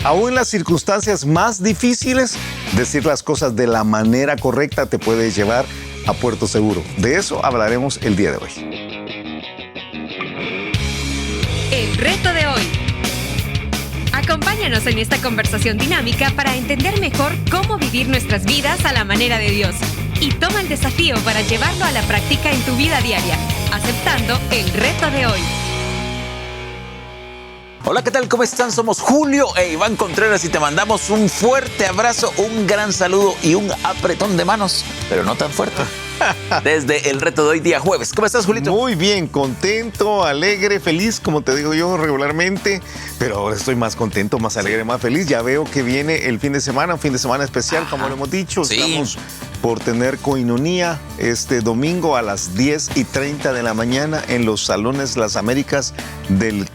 Aún en las circunstancias más difíciles, decir las cosas de la manera correcta te puede llevar a puerto seguro. De eso hablaremos el día de hoy. El reto de hoy. Acompáñanos en esta conversación dinámica para entender mejor cómo vivir nuestras vidas a la manera de Dios. Y toma el desafío para llevarlo a la práctica en tu vida diaria, aceptando el reto de hoy. Hola, ¿qué tal? ¿Cómo están? Somos Julio e Iván Contreras y te mandamos un fuerte abrazo, un gran saludo y un apretón de manos, pero no tan fuerte. Desde el reto de hoy, día jueves. ¿Cómo estás, Julito? Muy bien, contento, alegre, feliz, como te digo yo regularmente, pero ahora estoy más contento, más alegre, más feliz. Ya veo que viene el fin de semana, un fin de semana especial, como lo hemos dicho. Sí. Estamos por tener coinonía este domingo a las 10:30 de la mañana en los Salones Las Américas del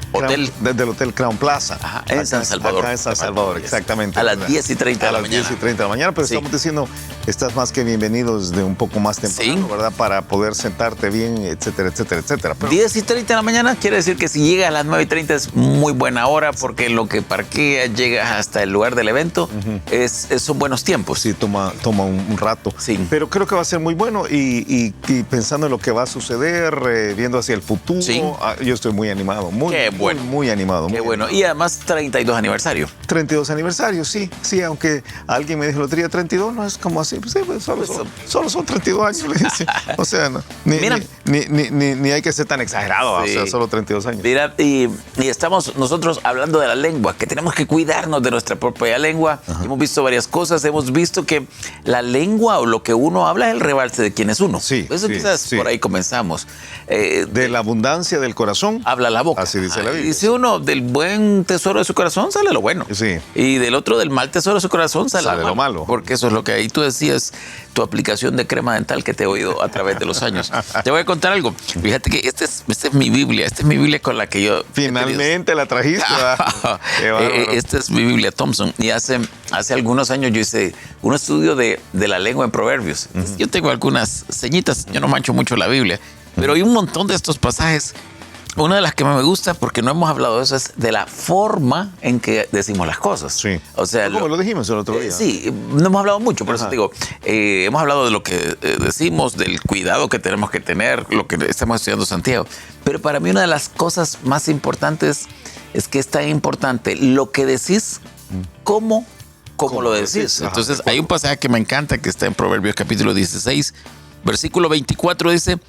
Hotel Crown Plaza. Ajá, en San Salvador. Acá en San Salvador, exactamente. A las 10:30 de la mañana. A las 10:30 de la mañana, pero Sí. estamos diciendo, estás más que bienvenido desde un poco más temprano, Sí. ¿verdad? Para poder sentarte bien, etcétera, etcétera, etcétera. Pero 10:30 de la mañana quiere decir que si llega a las 9:30 es muy buena hora, porque lo que parquea llega hasta el lugar del evento son buenos tiempos. sí, toma un rato. Sí. Pero creo que va a ser muy bueno y pensando en lo que va a suceder, viendo hacia el futuro, Sí. Yo estoy muy animado, Qué bueno. muy animado. Qué muy bueno. animado. Y además 32 aniversario. 32 aniversarios, sí, aunque alguien me dijo el otro día 32, no es como así, pues, sí, pues, solo son 32 años, le dice. O sea, no, Mira. ni hay que ser tan exagerado, Sí. o sea, solo 32 años. Mira, y estamos nosotros hablando de la lengua, que tenemos que cuidarnos de nuestra propia lengua. Hemos visto varias cosas, hemos visto que la lengua o lo que uno habla es el rebalse de quién es uno. Sí, Eso sí, quizás sí. por ahí comenzamos. De la abundancia del corazón, Habla la boca. Así dice la Biblia. Dice uno, del buen tesoro de su corazón sale lo bueno. Sí. Y del otro, del mal tesoro de su corazón sale lo malo. Porque eso es lo que ahí tú decías, tu aplicación de crema dental que te he oído a través de los años. Te voy a contar algo. Fíjate que esta es mi Biblia. Esta es mi Biblia con la que yo... finalmente la trajiste, ¿verdad? Qué bárbaro. Esta es mi Biblia Thompson. Y hace algunos años yo hice un estudio de la lengua en Proverbios. Entonces, yo tengo algunas señitas. Yo no mancho mucho la Biblia. Pero hay un montón de estos pasajes. Una de las que me gusta, porque no hemos hablado de eso, es de la forma en que decimos las cosas. Sí. O sea, Como lo dijimos el otro día. sí, no hemos hablado mucho, por eso Ajá. te digo, hemos hablado de lo que decimos, del cuidado que tenemos que tener, lo que estamos estudiando Santiago. Pero para mí una de las cosas más importantes es que es tan importante lo que decís, cómo lo decís. Ajá. Entonces, hay un pasaje que me encanta que está en Proverbios capítulo 16, versículo 24, dice: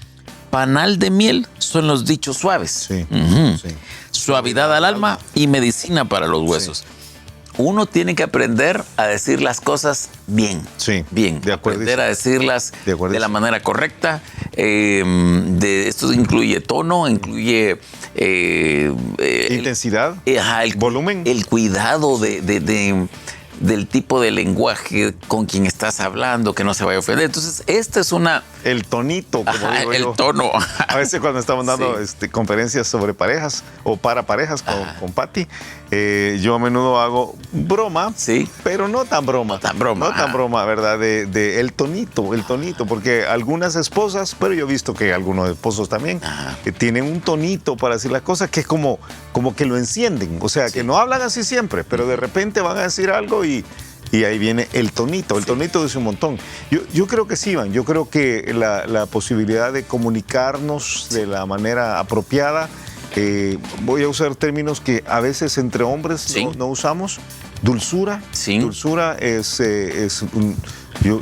panal de miel son los dichos suaves. Sí, Ujú. sí. Suavidad al alma y medicina para los huesos. Uno tiene que aprender a decir las cosas bien. Sí, Bien. de acuerdo. Aprender a decirlas De acuerdo. de la manera correcta. Esto incluye tono, incluye... Intensidad, el volumen. El cuidado del tipo de lenguaje con quien estás hablando, que no se vaya a ofender. Entonces, esta es una... el tonito, como Ajá, digo el yo. tono. A veces cuando estamos dando Sí. conferencias sobre parejas o para parejas con Patti, yo a menudo hago broma, Sí. pero no tan broma. No tan broma, No tan ajá. broma, ¿verdad? De el tonito, porque algunas esposas, pero yo he visto que algunos esposos también, que tienen un tonito para decir las cosas que es como que lo encienden. O sea, que no hablan así siempre, pero de repente van a decir algo y ahí viene el tonito. El tonito dice un montón. Yo creo que sí, Iván. Yo creo que la posibilidad de comunicarnos de la manera apropiada, voy a usar términos que a veces entre hombres Sí. no usamos. Dulzura. Sí. Dulzura es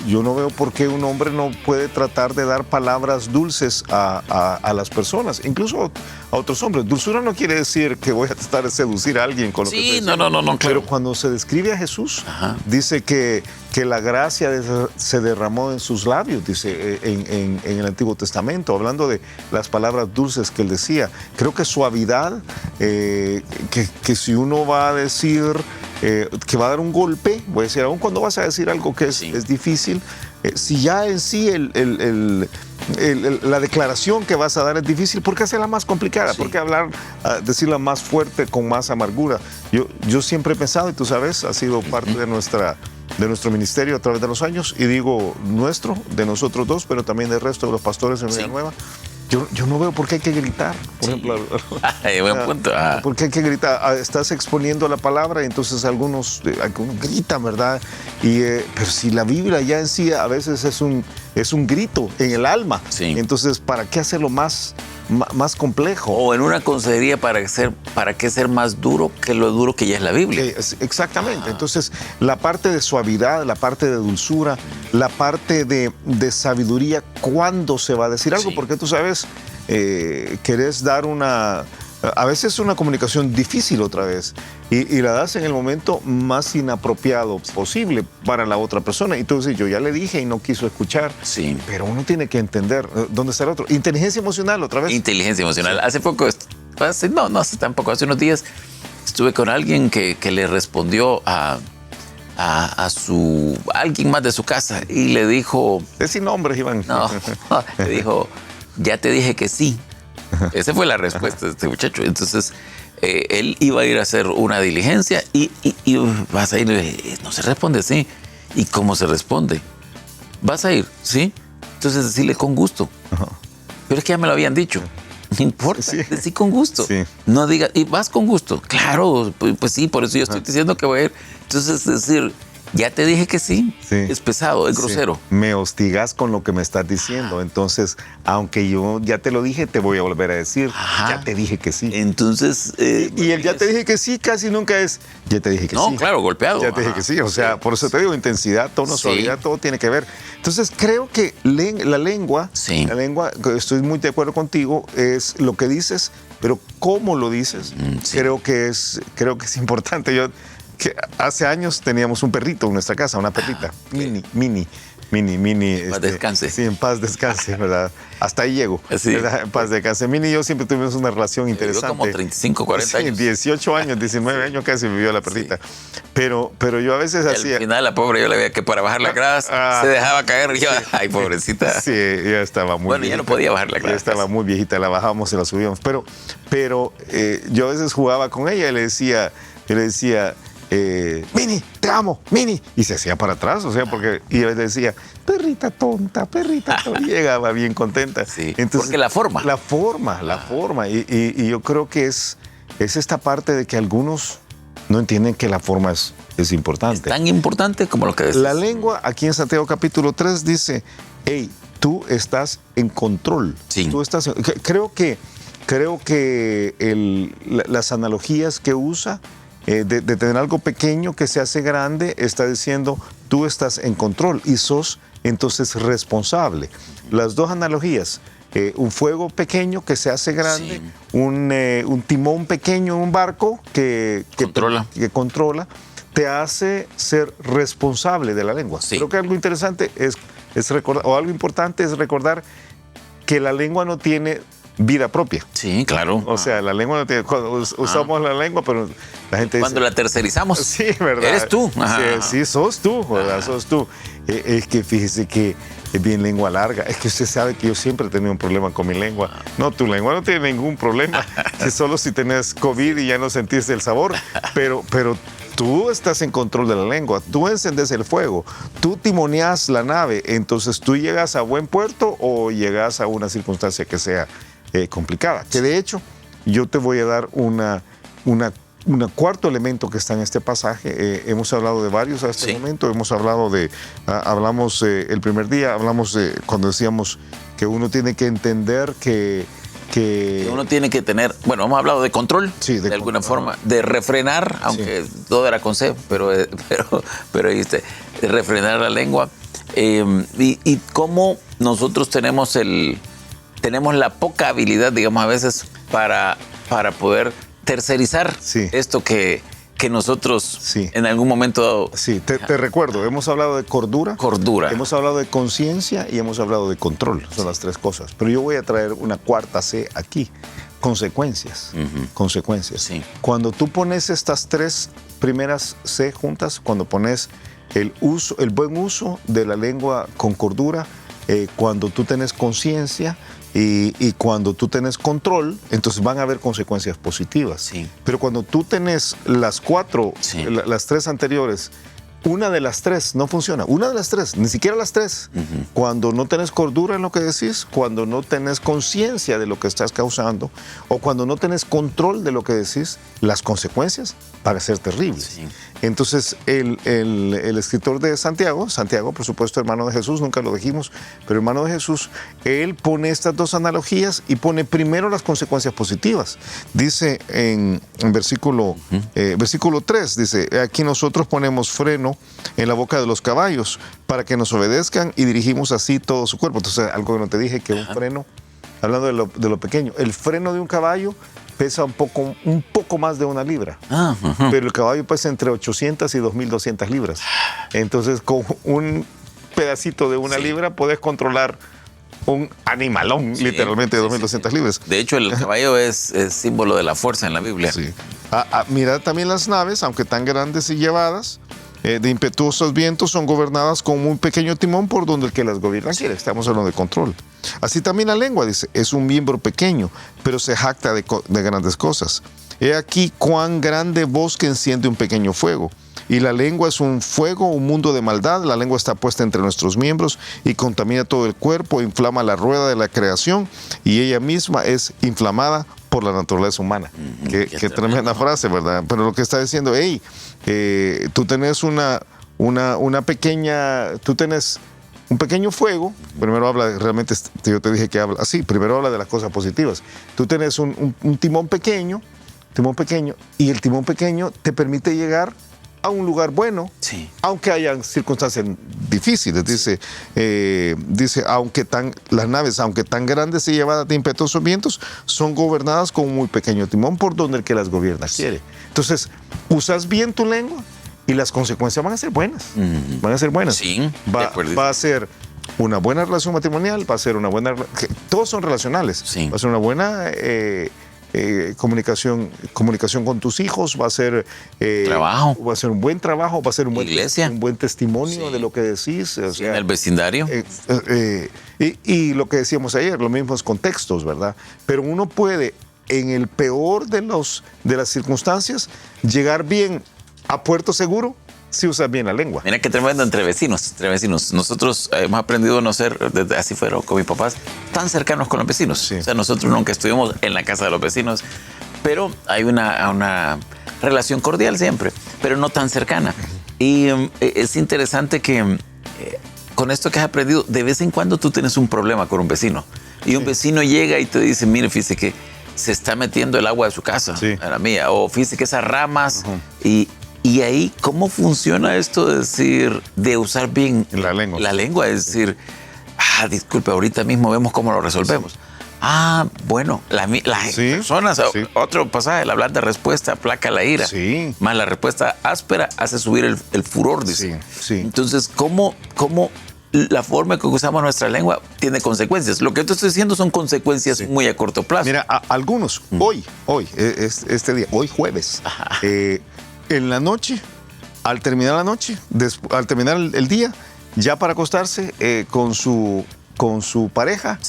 yo no veo por qué un hombre no puede tratar de dar palabras dulces a las personas, incluso a otros hombres. Dulzura no quiere decir que voy a tratar de seducir a alguien con lo que Sí, estoy no, diciendo. claro. Pero cuando se describe a Jesús, Ajá. dice que la gracia se derramó en sus labios, dice en el Antiguo Testamento, hablando de las palabras dulces que él decía. Creo que suavidad, que si uno va a decir que va a dar un golpe, voy a decir, aún cuando vas a decir algo que Sí. es difícil, si ya en sí la declaración que vas a dar es difícil, ¿por qué hacerla más complicada? Sí. ¿Por qué decirla más fuerte, con más amargura? Yo siempre he pensado, y tú sabes, ha sido parte de nuestro ministerio a través de los años, y digo de nosotros dos, pero también del resto de los pastores en Vida Sí. Nueva, yo no veo por qué hay que gritar. Por ejemplo, Buen punto. ¿por qué hay que gritar? Estás exponiendo la palabra y entonces algunos gritan, ¿verdad? Pero si la Biblia ya en sí a veces es un grito en el alma, Sí. entonces ¿para qué hacerlo más complejo? O en una consejería, ¿para qué ser más duro que lo duro que ya es la Biblia? Exactamente. Entonces, la parte de suavidad, la parte de dulzura, la parte de sabiduría, ¿cuándo se va a decir algo? Sí. Porque tú sabes, querés dar a veces una comunicación difícil otra vez y la das en el momento más inapropiado posible para la otra persona. Y tú dices, yo ya le dije y no quiso escuchar. Sí. Pero uno tiene que entender dónde está el otro. Inteligencia emocional otra vez. Inteligencia emocional. Hace poco, hace tampoco, hace unos días, estuve con alguien que le respondió a alguien más de su casa y le dijo... Es sin nombres, Iván. No, le dijo, ya te dije que sí. Esa fue la respuesta de este muchacho. Entonces, él iba a ir a hacer una diligencia y vas a ir, no se responde así. ¿Y cómo se responde? ¿Vas a ir? ¿Sí? Entonces, decirle con gusto. Ajá. Pero es que ya me lo habían dicho. No importa, Sí. decí con gusto. Sí. No digas, ¿y vas con gusto? Claro, pues sí, por eso yo estoy diciendo que voy a ir. Entonces, es decir, ya te dije que sí. Sí. Es pesado, es grosero. Sí. Me hostigas con lo que me estás diciendo. Entonces, aunque yo ya te lo dije, te voy a volver a decir, Ajá. ya te dije que sí. Entonces... Y el ya te dije que sí casi nunca es, ya te dije que sí. No, claro, golpeado. Ya te dije que sí. O sea, por eso te digo, intensidad, tono, Sí. suavidad, todo tiene que ver. Entonces, creo que la lengua, Sí. estoy muy de acuerdo contigo, es lo que dices, pero cómo lo dices, Sí. creo que es importante. Que hace años teníamos un perrito en nuestra casa, una perrita, mini. En paz descanse. Sí, en paz descanse, ¿verdad? Hasta ahí llego. Sí. ¿Verdad? En paz descanse. Mini y yo siempre tuvimos una relación interesante. Como 35, 40 Sí, años. 18 años, 19 años casi vivió la perrita. Pero yo a veces Y hacía... al final, la pobre, yo le veía que para bajar la grasa se dejaba caer. Y yo, ay, pobrecita. Sí, ya estaba muy Bueno, ya viejita. no podía bajar la Ya grasa. estaba muy viejita, la bajábamos y la subíamos. Pero yo a veces jugaba con ella y le decía, Mini, te amo, Mini. Y se hacía para atrás, o sea, y yo le decía, perrita tonta. Y llegaba bien contenta. Sí, porque la forma. La forma. Y yo creo que es esta parte de que algunos no entienden que la forma es importante. Tan importante como lo que decís. La lengua, aquí en Santiago capítulo 3, dice, hey, tú estás en control. Sí. Tú estás creo que las analogías que usa, de tener algo pequeño que se hace grande, está diciendo, tú estás en control y sos entonces responsable. Las dos analogías, un fuego pequeño que se hace grande, Sí. un timón pequeño en un barco que controla, te hace ser responsable de la lengua. Sí. Creo que algo interesante es recordar, o algo importante es recordar que la lengua no tiene vida propia. Sí, claro. O sea, la lengua no tiene... Cuando usamos la lengua, pero la gente Cuando dice... la tercerizamos. Sí, ¿verdad? Eres tú. Ajá. Sí, sos tú, ¿verdad? Sos tú. Es que fíjese que es bien lengua larga. Es que usted sabe que yo siempre he tenido un problema con mi lengua. No, tu lengua no tiene ningún problema. Que solo si tenés COVID y ya no sentiste el sabor. Pero tú estás en control de la lengua. Tú encendes el fuego. Tú timoneas la nave. Entonces, ¿tú llegas a buen puerto o llegas a una circunstancia que sea complicada? Que de hecho, yo te voy a dar un cuarto elemento que está en este pasaje. Hemos hablado de varios a este Sí. momento. Hemos hablado hablamos el primer día, hablamos cuando decíamos que uno tiene que entender que Uno tiene que tener, bueno, hemos hablado de control, Sí, de de alguna control. forma, de refrenar, aunque todo era con C, pero de refrenar la lengua. Y cómo nosotros tenemos la poca habilidad, digamos, a veces para poder tercerizar Sí. esto que nosotros Sí. en algún momento... Sí, te recuerdo, hemos hablado de cordura, hemos hablado de conciencia y hemos hablado de control. Son las tres cosas. Pero yo voy a traer una cuarta C aquí. Consecuencias. Consecuencias. Sí. Cuando tú pones estas tres primeras C juntas, cuando pones el buen uso de la lengua con cordura, cuando tú tienes conciencia y cuando tú tienes control, entonces van a haber consecuencias positivas. Sí. Pero cuando tú tienes las cuatro, Sí. las tres anteriores, una de las tres no funciona. Una de las tres, ni siquiera las tres. Cuando no tenés cordura en lo que decís, cuando no tenés conciencia de lo que estás causando, o cuando no tenés control de lo que decís, las consecuencias van a ser terribles. Sí. Entonces, el escritor de Santiago, por supuesto, hermano de Jesús, nunca lo dijimos, pero hermano de Jesús, él pone estas dos analogías y pone primero las consecuencias positivas. Dice en versículo 3, dice, aquí nosotros ponemos freno en la boca de los caballos para que nos obedezcan y dirigimos así todo su cuerpo. Entonces, algo que no te dije, que un freno, hablando de lo pequeño, el freno de un caballo pesa un poco más de 1 libra, pero el caballo pesa entre 800 y 2.200 libras. Entonces, con un pedacito de 1 libra puedes controlar un animalón, literalmente, de 2.200 libras. De hecho, el caballo es símbolo de la fuerza en la Biblia. Sí. Mirad también las naves, aunque tan grandes y llevadas de impetuosos vientos, son gobernadas con un pequeño timón por donde el que las gobierna quiere. Estamos hablando de control. Así también la lengua, dice, es un miembro pequeño, pero se jacta de grandes cosas. He aquí cuán grande bosque enciende un pequeño fuego. Y la lengua es un fuego, un mundo de maldad. La lengua está puesta entre nuestros miembros y contamina todo el cuerpo, inflama la rueda de la creación y ella misma es inflamada por la naturaleza humana. Qué tremenda frase, ¿verdad? Pero lo que está diciendo, tú tenés un pequeño fuego. Primero habla, realmente yo te dije que habla así, primero habla de las cosas positivas. Tú tenés un timón pequeño, y el timón pequeño te permite llegar a un lugar bueno, aunque hayan circunstancias difíciles. Dice, las naves, aunque tan grandes y llevadas de impetuosos vientos, son gobernadas con un muy pequeño timón por donde el que las gobierna quiere. Entonces, usas bien tu lengua y las consecuencias van a ser buenas. Van a ser buenas. Sí, va a ser una buena relación matrimonial, va a ser una buena... Todos son relacionales. Sí. Va a ser una buena... comunicación con tus hijos, va a ser trabajo, va a ser un buen trabajo, va a ser un buen testimonio de lo que decís, o sea, en el vecindario, y lo que decíamos ayer, los mismos contextos, ¿verdad? Pero uno puede, en el peor de las circunstancias, llegar bien a puerto seguro si usas bien la lengua. Mira qué tremendo entre vecinos. Nosotros hemos aprendido a no ser, así fueron con mis papás, tan cercanos con los vecinos. Sí. O sea, nosotros nunca estuvimos en la casa de los vecinos, pero hay una relación cordial siempre, pero no tan cercana. Y es interesante que con esto que has aprendido, de vez en cuando tú tienes un problema con un vecino. Y un vecino llega y te dice, mire, fíjese que se está metiendo el agua de su casa, a la mía, o fíjese que esas ramas, y ahí, ¿cómo funciona esto de usar bien la lengua? La lengua, es decir, disculpe, ahorita mismo vemos cómo lo resolvemos. Bueno, las personas, otro pasaje, la blanda respuesta aplaca la ira, más la respuesta áspera hace subir el furor, dice. Entonces, ¿cómo la forma en que usamos nuestra lengua tiene consecuencias? Lo que yo te estoy diciendo son consecuencias muy a corto plazo. Mira, algunos, hoy, este día, hoy jueves, en la noche, al terminar la noche, al terminar el día, ya para acostarse con su pareja,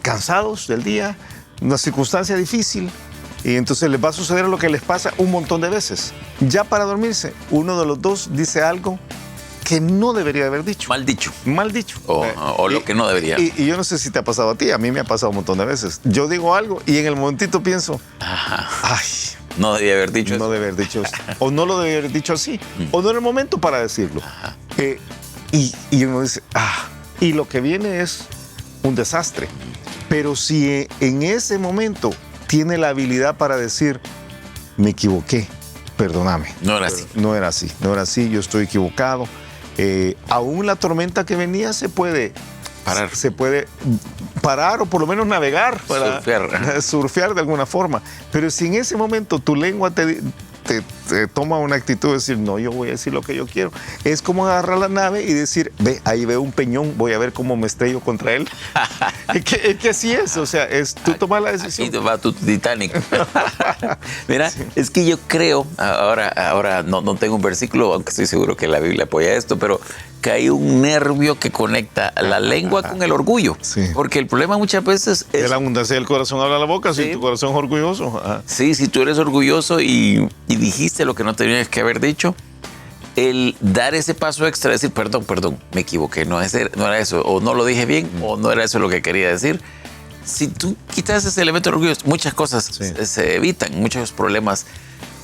cansados del día, una circunstancia difícil, y entonces les va a suceder lo que les pasa un montón de veces. Ya para dormirse, uno de los dos dice algo que no debería haber dicho. Mal dicho. O lo que no debería. Y yo no sé si te ha pasado a ti, a mí me ha pasado un montón de veces. Yo digo algo y en el momentito pienso, no debía haber dicho eso. No debía haber dicho eso. O no lo debía haber dicho así. O no era el momento para decirlo. Y uno dice, y lo que viene es un desastre. Pero si en ese momento tiene la habilidad para decir, me equivoqué, perdóname. No era así. No era así, yo estoy equivocado. Aún la tormenta que venía se puede parar o por lo menos navegar, para surfear de alguna forma. Pero si en ese momento tu lengua te toma una actitud de decir, no, yo voy a decir lo que yo quiero, es como agarrar la nave y decir, ve, ahí veo un peñón, voy a ver cómo me estrello contra él. es que así es, o sea, tú tomas la decisión. Aquí va tu Titanic. Mira, es que yo creo, ahora no tengo un versículo, aunque estoy seguro que la Biblia apoya esto, pero que hay un nervio que conecta la lengua con el orgullo. Porque el problema muchas veces es... De la abundancia del corazón habla la boca, si tu corazón es orgulloso. Sí, si tú eres orgulloso y dijiste lo que no tenías que haber dicho, el dar ese paso extra, decir, perdón, me equivoqué, no era eso, o no lo dije bien, o no era eso lo que quería decir. Si tú quitas ese elemento de orgullo, muchas cosas se evitan, muchos problemas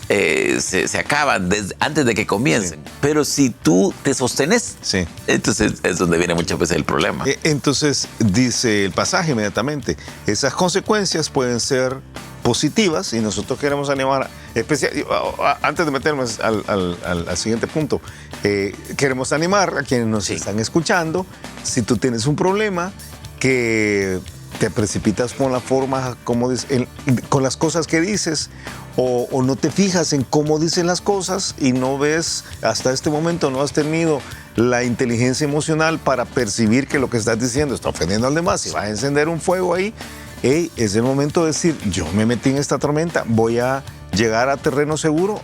se acaban antes de que comiencen. Sí. Pero si tú te sostenes, entonces es donde viene muchas veces el problema. Entonces dice el pasaje inmediatamente, esas consecuencias pueden ser positivas y nosotros queremos animar, antes de meternos al siguiente punto, queremos animar a quienes nos están escuchando. Si tú tienes un problema que te precipitas con la forma, con las cosas que dices, o no te fijas en cómo dicen las cosas y no ves, hasta este momento no has tenido la inteligencia emocional para percibir que lo que estás diciendo está ofendiendo al demás y vas a encender un fuego ahí. Es el momento de decir, yo me metí en esta tormenta, voy a llegar a terreno seguro.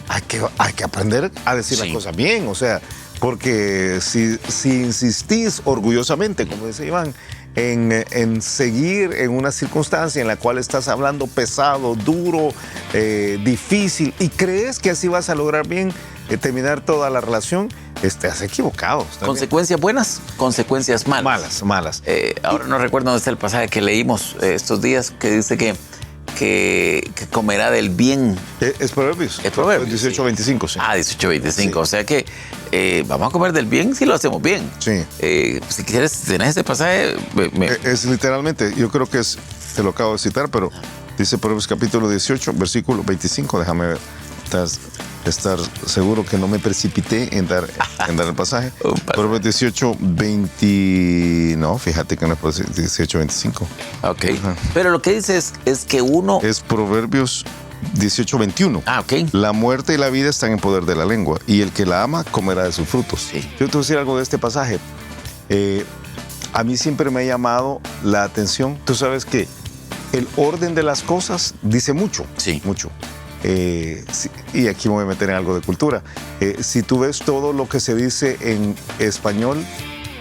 Hay que aprender a decir las cosas bien, o sea, porque si insistís orgullosamente, como dice Iván, en seguir en una circunstancia en la cual estás hablando pesado, duro, difícil, y crees que así vas a lograr bien terminar toda la relación, estás equivocado. ¿Consecuencias buenas? ¿Consecuencias malas? Malas. Ahora no recuerdo dónde está el pasaje que leímos estos días, que dice que comerá del bien. Es Proverbios. Es Proverbios. 18:25, sí. 18:25. Sí. O sea que vamos a comer del bien si lo hacemos bien. Sí. Si quieres, tenés este pasaje. Es literalmente, yo creo que te lo acabo de citar, pero dice Proverbios capítulo 18, versículo 25. Déjame ver. Estar seguro que no me precipité en dar el pasaje. Proverbios 18:20. No, fíjate que no es 18:25. Ok. Ajá. Pero lo que dice es que uno. Es Proverbios 18:21. Ok. La muerte y la vida están en poder de la lengua, y el que la ama comerá de sus frutos. Sí. Yo te voy a decir algo de este pasaje. A mí siempre me ha llamado la atención. Tú sabes que el orden de las cosas dice mucho. Sí. Mucho. Y aquí me voy a meter en algo de cultura. Si tú ves todo lo que se dice en español,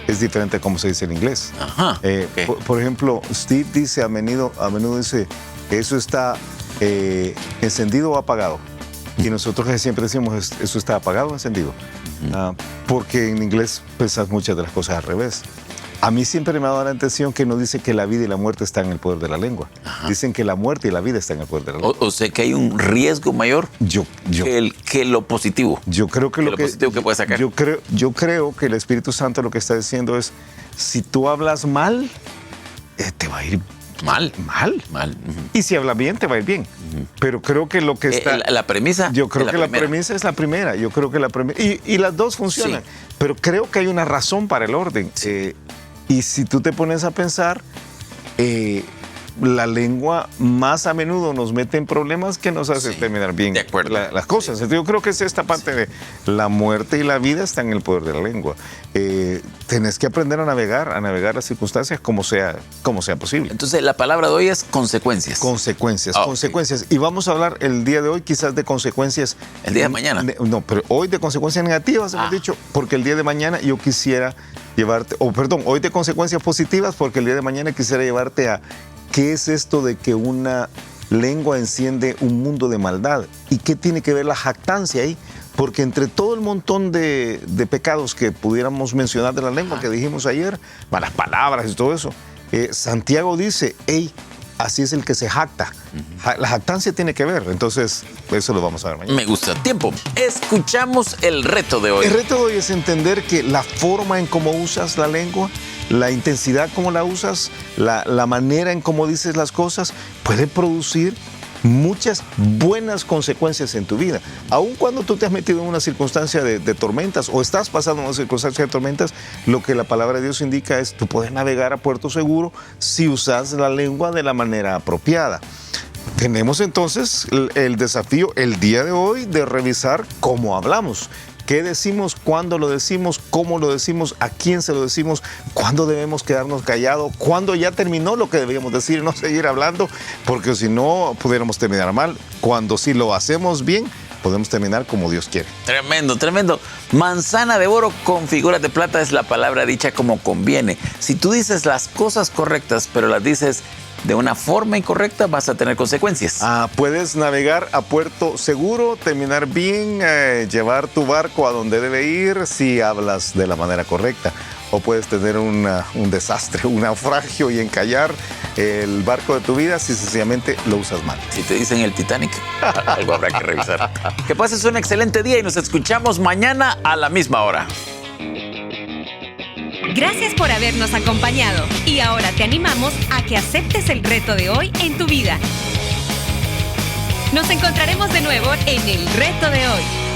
es diferente a cómo se dice en inglés. Ajá, okay. Por ejemplo, Steve dice a menudo dice, eso está encendido o apagado. Y nosotros siempre decimos, eso está apagado o encendido. Porque en inglés pensas muchas de las cosas al revés. A mí siempre me ha dado la atención que no dice que la vida y la muerte están en el poder de la lengua. Ajá. Dicen que la muerte y la vida están en el poder de la lengua. O sea que hay un riesgo mayor que lo positivo. Yo creo que lo positivo que puede sacar. Yo creo que el Espíritu Santo lo que está diciendo es, si tú hablas mal, te va a ir mal. Y si hablas bien, te va a ir bien. Pero creo que lo que está... La premisa. Yo creo que la premisa es la primera. Yo creo que la premisa... Y las dos funcionan. Sí. Pero creo que hay una razón para el orden. Y si tú te pones a pensar, la lengua más a menudo nos mete en problemas que nos hace terminar bien las cosas. Entonces, yo creo que es esta parte de la muerte y la vida está en el poder de la lengua. Tenés que aprender a navegar las circunstancias como sea posible. Entonces, la palabra de hoy es consecuencias. Consecuencias. Y vamos a hablar el día de hoy quizás de consecuencias. El día de mañana. No, pero hoy de consecuencias negativas, hemos dicho, porque el día de mañana yo quisiera hoy de consecuencias positivas, porque el día de mañana quisiera llevarte a qué es esto de que una lengua enciende un mundo de maldad y qué tiene que ver la jactancia ahí, porque entre todo el montón de pecados que pudiéramos mencionar de la lengua que dijimos ayer, malas palabras y todo eso, Santiago dice, así es el que se jacta. La jactancia tiene que ver, entonces eso lo vamos a ver mañana. Me gusta. Tiempo. Escuchamos el reto de hoy. El reto de hoy es entender que la forma en cómo usas la lengua, la intensidad como la usas, la manera en cómo dices las cosas, puede producir muchas buenas consecuencias en tu vida. Aun cuando tú te has metido en una circunstancia de tormentas o estás pasando una circunstancia de tormentas, lo que la palabra de Dios indica es tú puedes navegar a puerto seguro si usas la lengua de la manera apropiada. Tenemos entonces el desafío el día de hoy de revisar cómo hablamos. ¿Qué decimos? ¿Cuándo lo decimos? ¿Cómo lo decimos? ¿A quién se lo decimos? ¿Cuándo debemos quedarnos callados? ¿Cuándo ya terminó lo que debíamos decir y no seguir hablando? Porque si no, pudiéramos terminar mal. Cuando si lo hacemos bien, podemos terminar como Dios quiere. Tremendo, tremendo. Manzana de oro con figuras de plata es la palabra dicha como conviene. Si tú dices las cosas correctas, pero las dices de una forma incorrecta, vas a tener consecuencias. Puedes navegar a puerto seguro, terminar bien, llevar tu barco a donde debe ir si hablas de la manera correcta. O puedes tener un desastre, un naufragio y encallar el barco de tu vida si sencillamente lo usas mal. Si te dicen el Titanic, algo habrá que revisar. Que pases un excelente día y nos escuchamos mañana a la misma hora. Gracias por habernos acompañado y ahora te animamos a que aceptes el reto de hoy en tu vida. Nos encontraremos de nuevo en el reto de hoy.